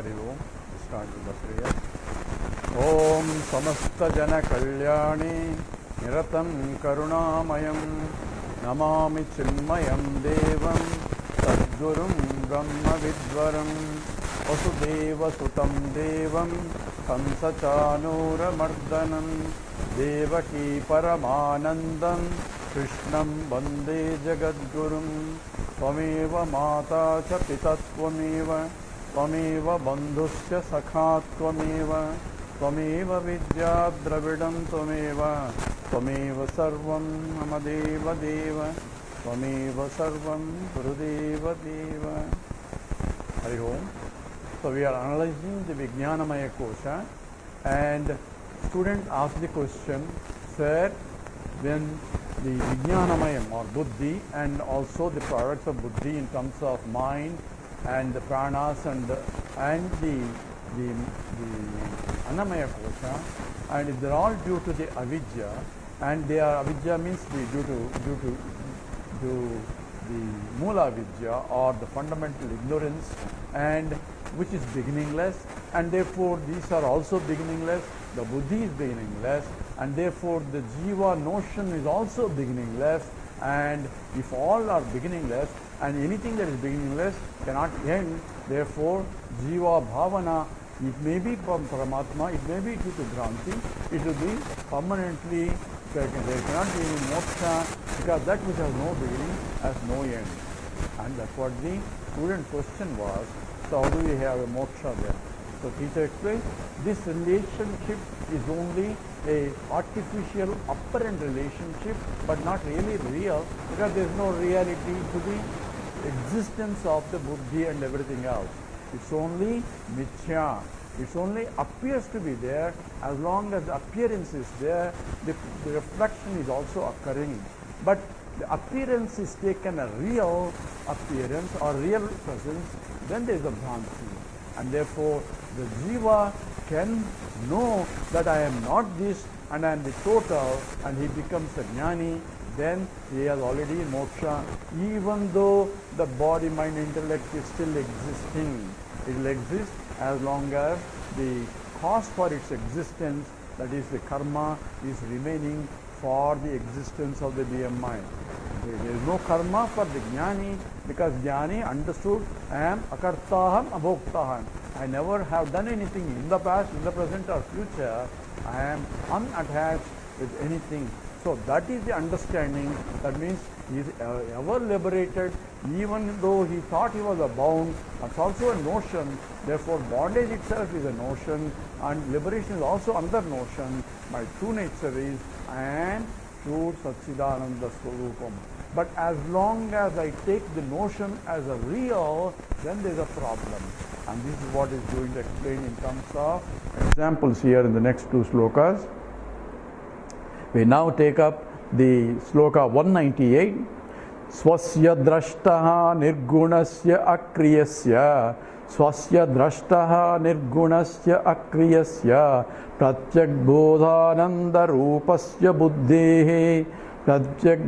Hari Om. Start with the prayer. Om Samasta Jana Kalyani Niratam Karunamayam Namami Chinmayam Devam Sadgurum Brahma Vidvaram Vasudeva Sutam Devam Kansachanura Mardanam Devaki Paramanandam Krishnam Bande Jagadgurum Tvameva Mata Cha Pita Tvameva Tvameva Bandhusya Sakha Tvameva Tvameva Vidya Dravidam Tvameva Tvameva Sarvam Amadeva Deva Tvameva Sarvam Gurudeva Deva. Hari Om. So we are analyzing the Vijnanamaya Kosha, and student asked the question, sir, when the Vijnanamayam or Buddhi and also the products of Buddhi in terms of mind and the pranas and the Annamaya Kosha, and they're all due to the avidya, and they are avidya means due to the Mula Vidya or the fundamental ignorance, and which is beginningless, and therefore these are also beginningless. The Buddhi is beginningless, and therefore the Jiva notion is also beginningless. And if all are beginningless, and anything that is beginningless cannot end, therefore Jiva Bhavana, it may be from Paramatma, it may be due to Granti, it will be permanently, there cannot be any moksha, because that which has no beginning has no end. And that's what the student question was. So how do we have a moksha there? So teacher explains, this relationship is only a artificial apparent relationship, but not really real, because there is no reality to the existence of the buddhi and everything else. It's only mithya. It only appears to be there. As long as the appearance is there, the reflection is also occurring. But the appearance is taken a real appearance or real presence, then there is a bhranti. And therefore, the jiva can know that I am not this and I am the total, and he becomes a jnani, then he has already moksha, even though the body, mind, intellect is still existing. It will exist as long as the cause for its existence, that is the karma, is remaining for the existence of the being mind. There is no karma for the jnani, because jnani understood, I am akartaham abhoktaham. I never have done anything in the past, in the present or future. I am unattached with anything. So that is the understanding. That means he is ever liberated, even though he thought he was bound. That's also a notion. Therefore, bondage itself is a notion, and liberation is also another notion. My true nature is I am pure Satchidananda Swarupam. But as long as I take the notion as a real, then there is a problem. And this is what is going to explain in terms of examples here in the next two slokas. We now take up the sloka 198. Swasya drashtaha nirgunasya akriyasya swasya drashtaha nirgunasya akriyasya pratyak bodhananda rupasya buddhehe pratyak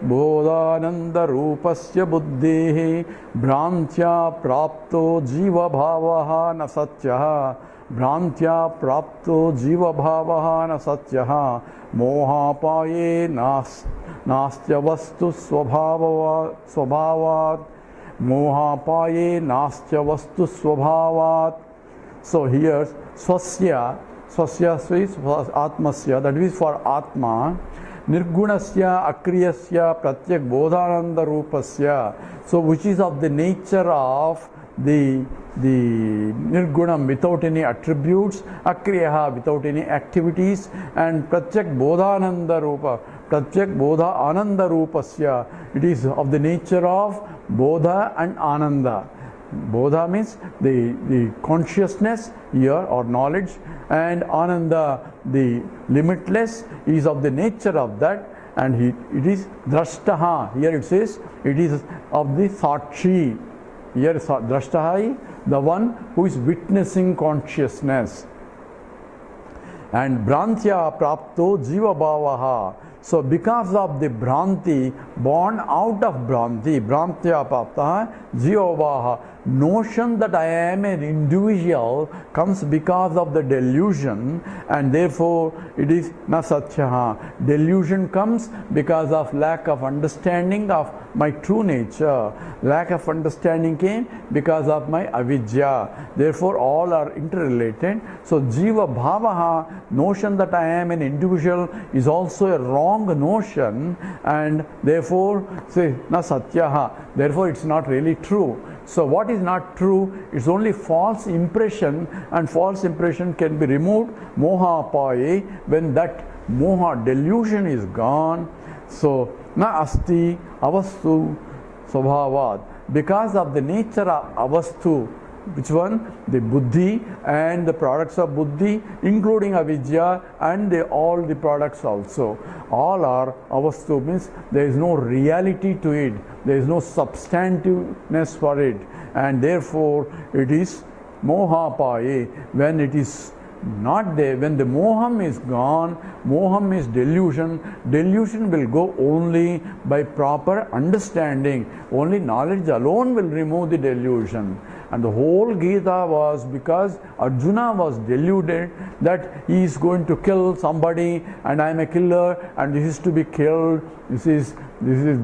bodhananda rupasya buddhehe bhrantya prapto jiva bhavaha na satyaha Bhrantya prapto jiva bhavaha na satyaha mohapaye nastya vastu swabhavat mohapaye nastya vastu swabhavat. So here swasya is for atmasya, that is for atma. Nirgunasya akriyasya pratyak bodhananda rupasya, so which is of the nature of the nirgunam, without any attributes, akriyaha, without any activities, and pratyak bodhananda rupa, pratyak bodha ananda rupasya, it is of the nature of bodha and ananda. Bodha means the consciousness here or knowledge, and ananda, the limitless, is of the nature of that, and it is drashtaha. Here it says it is of the sakshi. Here drashtaha, the one who is witnessing consciousness. And Bhrantya Prapto Jiva Bhavaha. So because of the Bhranti, born out of Bhranti, Bhrantya Praptaha Jiva Bhavaha, notion that I am an individual comes because of the delusion, and therefore it is na satyaha. Delusion comes because of lack of understanding of my true nature. Lack of understanding came because of my avidya. Therefore all are interrelated. So jiva bhavaha, notion that I am an individual, is also a wrong notion, and therefore say na satyaha. Therefore it's not really true. So what is not true? It's only false impression, and false impression can be removed moha paye, when that moha delusion is gone. So na asti avastu svabhavad, because of the nature of avastu. Which one? The buddhi and the products of buddhi, including avidya and all the products also. All are avastu, means there is no reality to it, there is no substantiveness for it, and therefore it is moha paye. When it is not there, when the moham is gone, moham is delusion. Delusion will go only by proper understanding. Only knowledge alone will remove the delusion. And the whole Gita was because Arjuna was deluded that he is going to kill somebody, and I am a killer, and this is to be killed. This is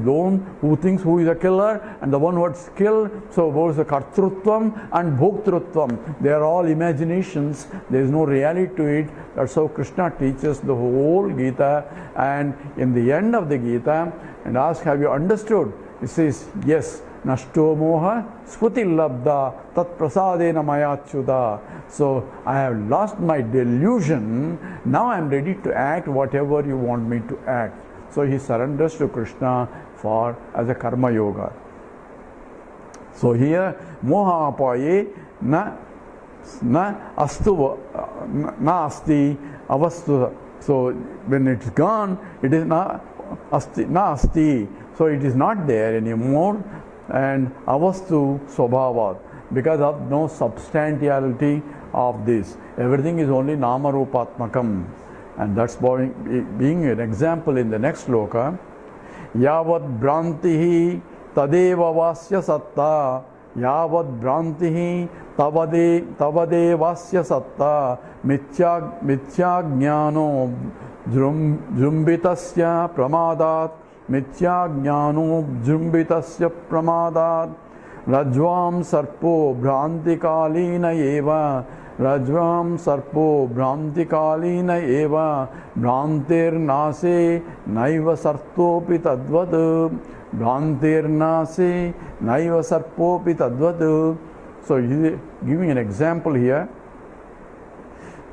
one who thinks who is a killer, and the one who was killed. So both the kartrutvam and bhoktrutvam, they are all imaginations. There is no reality to it. That's how Krishna teaches the whole Gita. And in the end of the Gita, and ask, have you understood? He says, yes. Nashto moha sputi labda tat prasadena mayachyuda. So I have lost my delusion. Now I am ready to act whatever you want me to act. So he surrenders to Krishna for as a karma yoga. So here moha apaye na astu na asti avastu. So when it's gone, it is na asti. So it is not there anymore. And avastu svabhavat, because of no substantiality of this. Everything is only nama rupatmakam. And that's being an example in the next sloka. Yavad brantihi tadeva vasya satta, yavad brantihi tavadevasya satta, mithya jnano jumbitasya pramadat, mithya jnano jumbitasya pramadat, rajvam sarpo bhrantikalina eva, rajvam sarpo bhrantikalina eva, bhrantir nase naiva sartopi tadvad, bhrantir nase naiva sarpopi tadvad. So he is giving an example here.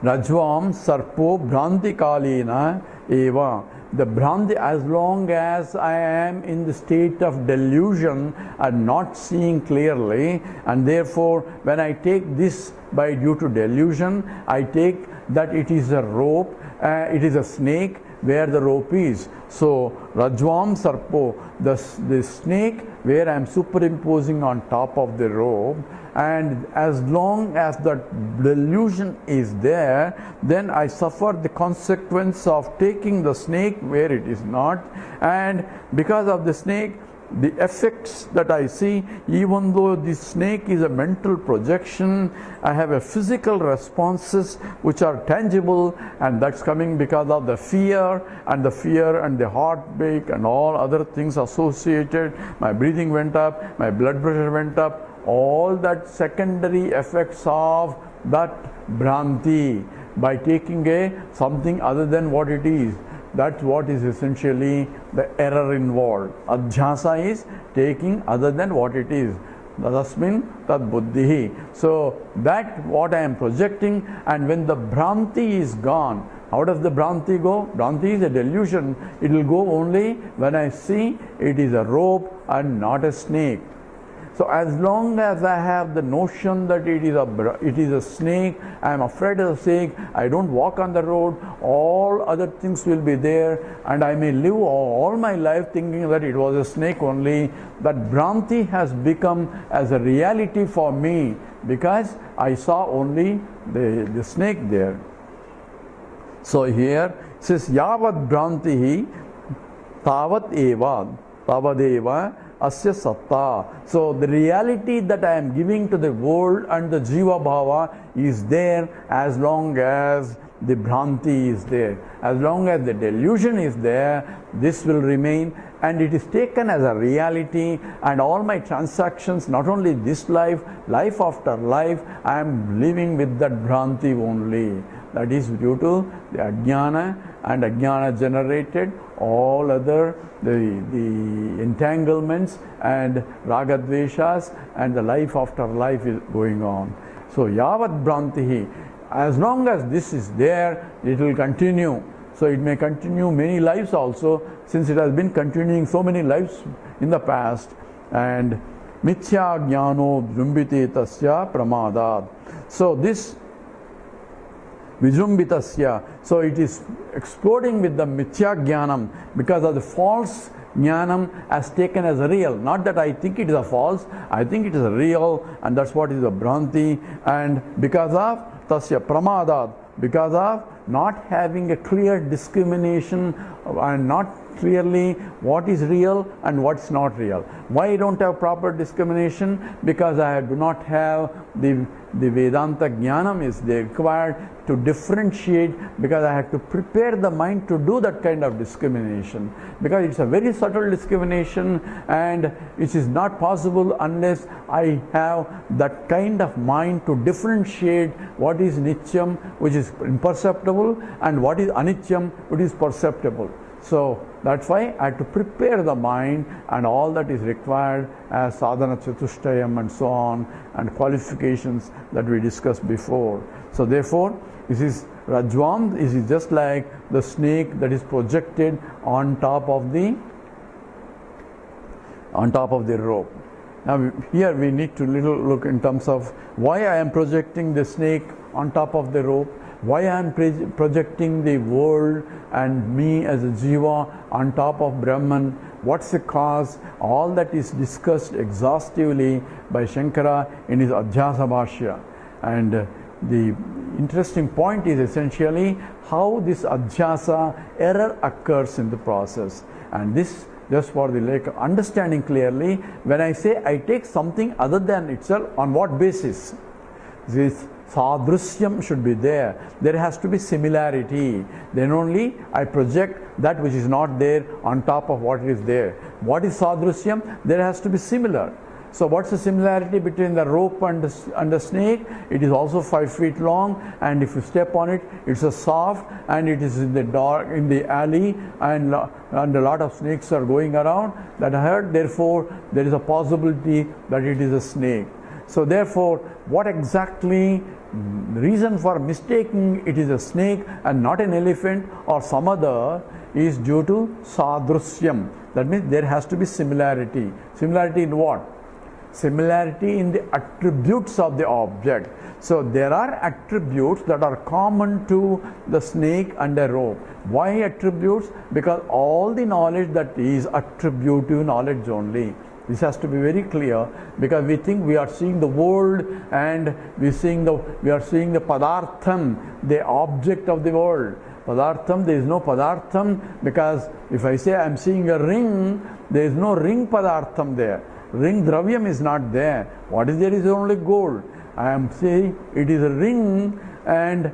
Rajvam sarpo bhrantikalina eva. The bhranti, as long as I am in the state of delusion and not seeing clearly, and therefore when I take this by due to delusion, I take that it is a rope, it is a snake where the rope is. So Rajvam Sarpo, the snake where I am superimposing on top of the rope, and as long as that delusion is there, then I suffer the consequence of taking the snake where it is not. And because of the snake, the effects that I see, even though this snake is a mental projection, I have a physical responses which are tangible, and that's coming because of the fear and the heartbeat and all other things associated. My breathing went up, my blood pressure went up, all that secondary effects of that bhranti by taking something other than what it is. That's what is essentially the error involved. Adhyasa is taking other than what it is. Tasmin tad buddhihi. So that what I am projecting, and when the bhranti is gone, how does the bhranti go? Bhranti is a delusion. It will go only when I see it is a rope and not a snake. So as long as I have the notion that it is a snake, I am afraid of the snake, I don't walk on the road, all other things will be there, and I may live all my life thinking that it was a snake only. That bhranti has become as a reality for me because I saw only the snake there. So here it says yavat bhrantihi tavat eva tavadeva asya satta. So the reality that I am giving to the world and the jiva bhava is there as long as the bhranti is there. As long as the delusion is there, this will remain, and it is taken as a reality, and all my transactions, not only this life, life after life, I am living with that bhranti only. That is due to the ajnana, and ajnana generated all other the entanglements and ragadveshas, and the life after life is going on. So yavat bhrantihi, as long as this is there, it will continue. So it may continue many lives also, since it has been continuing so many lives in the past. And mithya jnano vijrumbite tasya pramadat. So this vijrumbitasya, so it is exploding with the mithya jnanam, because of the false jnanam as taken as real. Not that I think it is a false, I think it is a real, and that's what is a bhranti. And because of tasya pramadat, because of not having a clear discrimination and not clearly what is real and what's not real. Why I don't have proper discrimination? Because I do not have the Vedanta Jnanam is required to differentiate, because I have to prepare the mind to do that kind of discrimination, because it's a very subtle discrimination, and it is not possible unless I have that kind of mind to differentiate what is nityam, which is imperceptible, and what is anityam, which is perceptible. So that's why I have to prepare the mind, and all that is required as sadhana chatushtayam and so on, and qualifications that we discussed before. So therefore, this is Rajvam, this is just like the snake that is projected on top of the rope. Now here we need to little look in terms of why I am projecting the snake on top of the rope, why I am projecting the world and me as a jiva on top of Brahman, what's the cause. All that is discussed exhaustively by Shankara in his Adhyasa Bhashya. And the interesting point is essentially how this Adhyasa error occurs in the process. And this, just for the lack of understanding clearly, when I say I take something other than itself, on what basis? This sadrusyam should be there. There has to be similarity. Then only I project that which is not there on top of what is there. What is sadrusyam? There has to be similar. So what's the similarity between the rope and the snake? It is also 5 feet long, and if you step on it, it's a soft, and it is in the dark, in the alley, and a lot of snakes are going around that I heard. Therefore, there is a possibility that it is a snake. So therefore, what exactly reason for mistaking it is a snake and not an elephant or some other is due to sadrusyam. That means there has to be similarity. Similarity in what? Similarity in the attributes of the object. So there are attributes that are common to the snake and the rope. Why attributes? Because all the knowledge that is attributive knowledge only. This has to be very clear, because we think we are seeing the world and we are seeing the padartham, the object of the world. Padartham, there is no padartham, because if I say I am seeing a ring, there is no ring padartham there. Ring dravyam is not there. What is there is only gold. I am saying it is a ring, and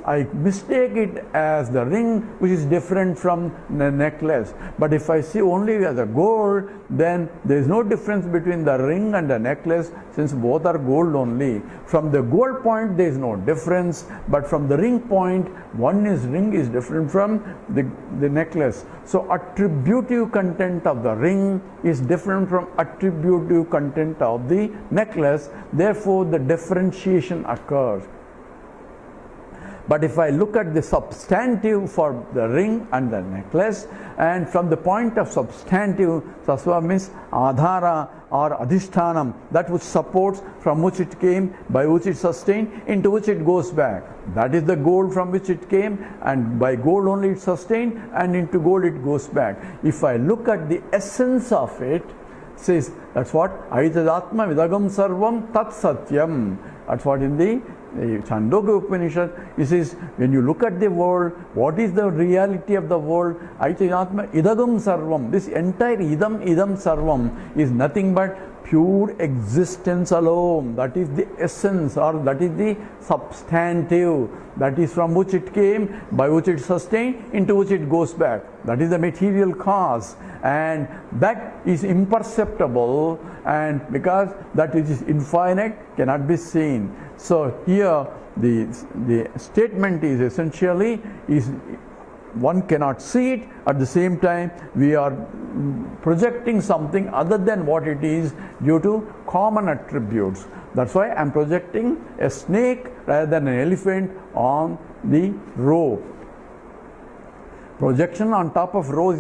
I mistake it as the ring, which is different from the necklace. But if I see only as a gold, then there is no difference between the ring and the necklace, since both are gold only. From the gold point, there is no difference, but from the ring point, ring is different from the necklace. So attributive content of the ring is different from attributive content of the necklace. Therefore, the differentiation occurs. But if I look at the substantive for the ring and the necklace, and from the point of substantive, sasva means adhara or adhishthanam, that which supports, from which it came, by which it sustained, into which it goes back. That is the gold from which it came, and by gold only it sustained, and into gold it goes back. If I look at the essence of it, says, that's what Aitadatma Vidagam Sarvam Tat Satyam. That's what in the Chandogya Upanishad, it says, when you look at the world, what is the reality of the world? Aitayatma idagam sarvam. This entire idam sarvam is nothing but pure existence alone. That is the essence, or that is the substantive. That is from which it came, by which it sustained, into which it goes back. That is the material cause, and that is imperceptible, and because that which is infinite cannot be seen. So here the statement is essentially is one cannot see it, at the same time we are projecting something other than what it is due to common attributes. That's why I am projecting a snake rather than an elephant on the rope. Projection on top of rope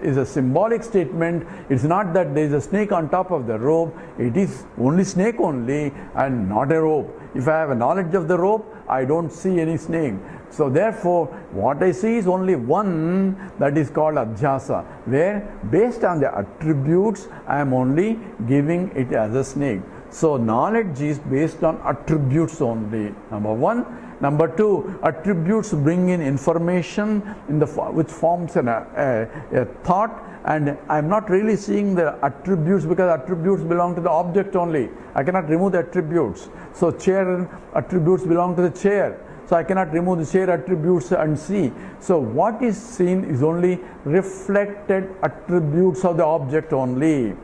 is a symbolic statement. It's not that there is a snake on top of the rope. It is only snake only and not a rope. If I have a knowledge of the rope, I don't see any snake. So therefore, what I see is only one, that is called adhyasa, where based on the attributes, I am only giving it as a snake. So knowledge is based on attributes only, number one. Number two, attributes bring in information which forms a thought, and I am not really seeing the attributes because attributes belong to the object only. I cannot remove the attributes. So chair attributes belong to the chair. So I cannot remove the chair attributes and see. So what is seen is only reflected attributes of the object only.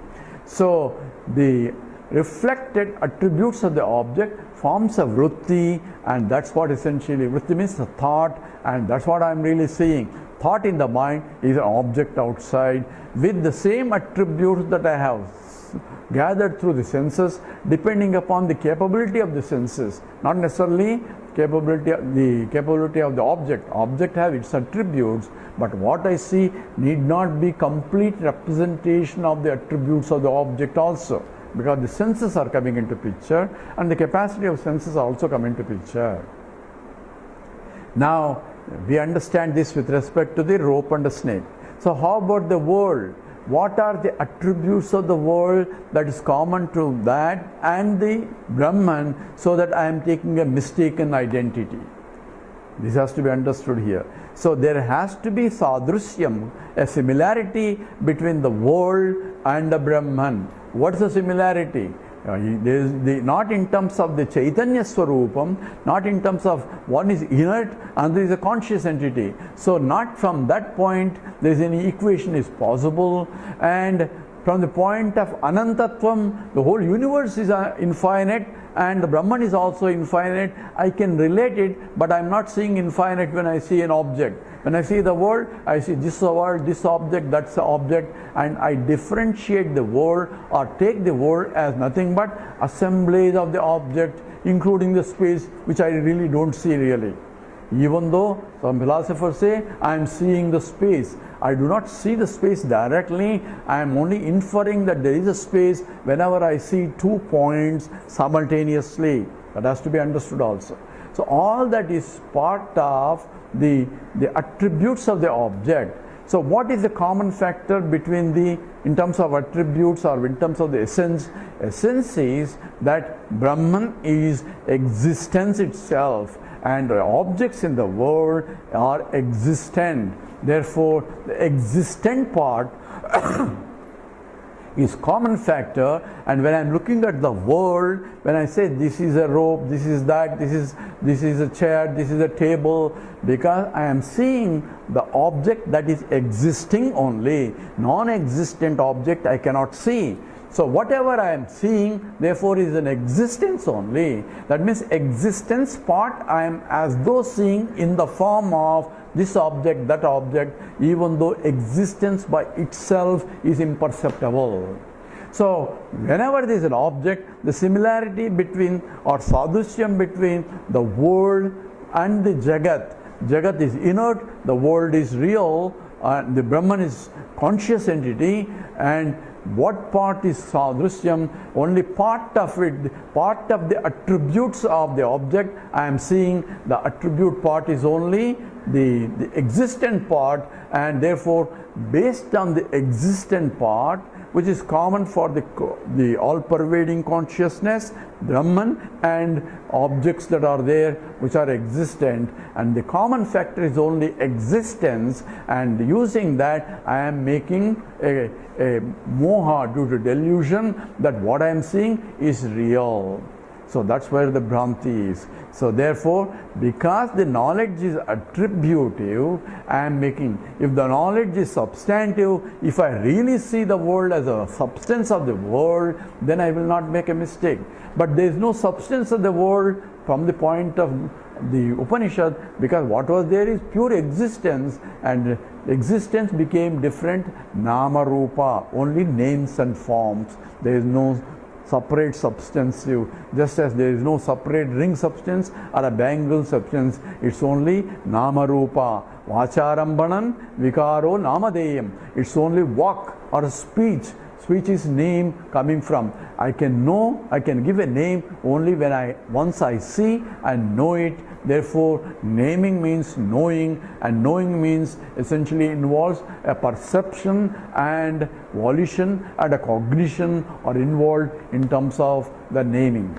So the reflected attributes of the object forms a vritti, and that's what essentially vritti means, the thought, and that's what I'm really seeing. Thought in the mind is an object outside with the same attributes that I have gathered through the senses, depending upon the capability of the senses, not necessarily the capability of the object. Object have its attributes, but what I see need not be complete representation of the attributes of the object also, because the senses are coming into picture and the capacity of senses also come into picture. Now we understand this with respect to the rope and the snake. So how about the world? What are the attributes of the world that is common to that and the Brahman, so that I am taking a mistaken identity? This has to be understood here. So there has to be sadrusyam, a similarity between the world and the Brahman. What is the similarity? Not in terms of the Chaitanya Swarupam, not in terms of one is inert and there is a conscious entity. So not from that point there is any equation is possible, and from the point of Anantatvam, the whole universe is infinite and the Brahman is also infinite. I can relate it, but I am not seeing infinite when I see an object. When I see the world, I see this world, this object, that's the object, and I differentiate the world or take the world as nothing but assemblage of the object, including the space, which I really don't see really. Even though some philosophers say, I am seeing the space. I do not see the space directly. I am only inferring that there is a space whenever I see 2 points simultaneously. That has to be understood also. So all that is part of the attributes of the object. So what is the common factor between in terms of attributes or in terms of the essence? Essence is that Brahman is existence itself, and the objects in the world are existent. Therefore, the existent part is common factor, and when I am looking at the world, when I say this is a rope, this is that, this is a chair, this is a table, because I am seeing the object that is existing only. Non-existent object I cannot see. So whatever I am seeing, therefore, is an existence only. That means existence part I am as though seeing in the form of this object, that object, even though existence by itself is imperceptible. So whenever there is an object, the similarity between or sadhusyam between the world and the Jagat. Jagat is inert, the world is real, and the Brahman is conscious entity, and what part is sadrusyam? Only part of it, part of the attributes of the object I am seeing. The attribute part is only the existent part, and therefore based on the existent part which is common for the all-pervading consciousness, Brahman, and objects that are there which are existent, and the common factor is only existence, and using that I am making a moha due to delusion that what I am seeing is real. So that's where the Bhranti is. So therefore, because the knowledge is attributive, I am making, if the knowledge is substantive, if I really see the world as a substance of the world, then I will not make a mistake. But there is no substance of the world from the point of the Upanishad, because what was there is pure existence, and existence became different, nama rupa, only names and forms. There is no separate substantive, just as there is no separate ring substance or a bangle substance. It's only nama rupa. Vacharambanan vikaro namadeyam. It's only walk or speech. Speech is name coming from. I can know, I can give a name only when once I see and know it. Therefore, naming means knowing, and knowing means essentially involves a perception and volition and a cognition are involved in terms of the naming.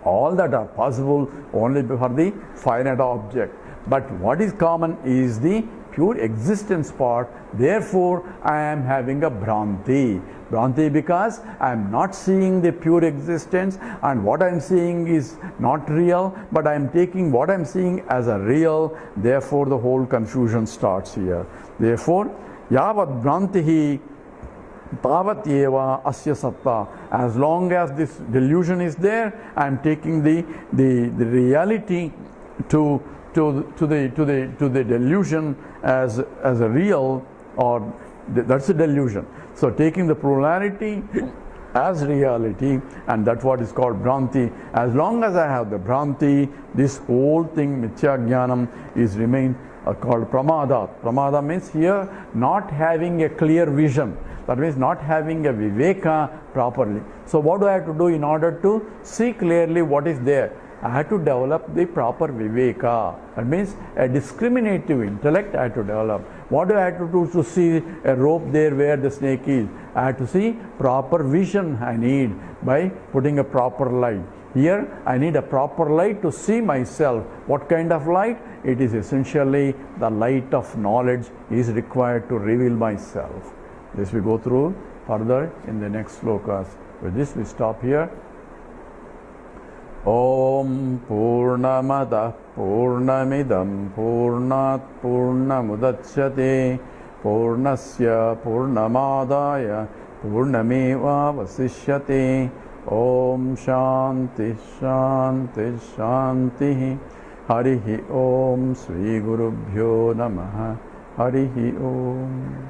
All that are possible only for the finite object. But what is common is the pure existence part. Therefore, I am having a Bhranti. Bhranti because I am not seeing the pure existence, and what I am seeing is not real, but I am taking what I am seeing as a real. Therefore, the whole confusion starts here. Therefore, yavat Bhrantihi tavat eva asya satta. As long as this delusion is there, I am taking the reality to the delusion as a real, or that's a delusion. So taking the plurality as reality, and that's what is called Bhranti. As long as I have the Bhranti, this whole thing, Mithya Jnanam, is remain called Pramada. Pramada means here not having a clear vision. That means not having a Viveka properly. So what do I have to do in order to see clearly what is there? I had to develop the proper Viveka. That means a discriminative intellect I had to develop. What do I have to do to see a rope there where the snake is? I have to see proper vision I need by putting a proper light. Here I need a proper light to see myself. What kind of light? It is essentially the light of knowledge is required to reveal myself. This we go through further in the next slokas. With this we stop here. Om Purnamada Purnamidam Purnat Purnamudachyate Purnasya Purnamadaya Purnameva Vasishyate. Om Shanti Shanti Shanti. Harihi Om Sri Gurubhyo Namaha. Harihi Om.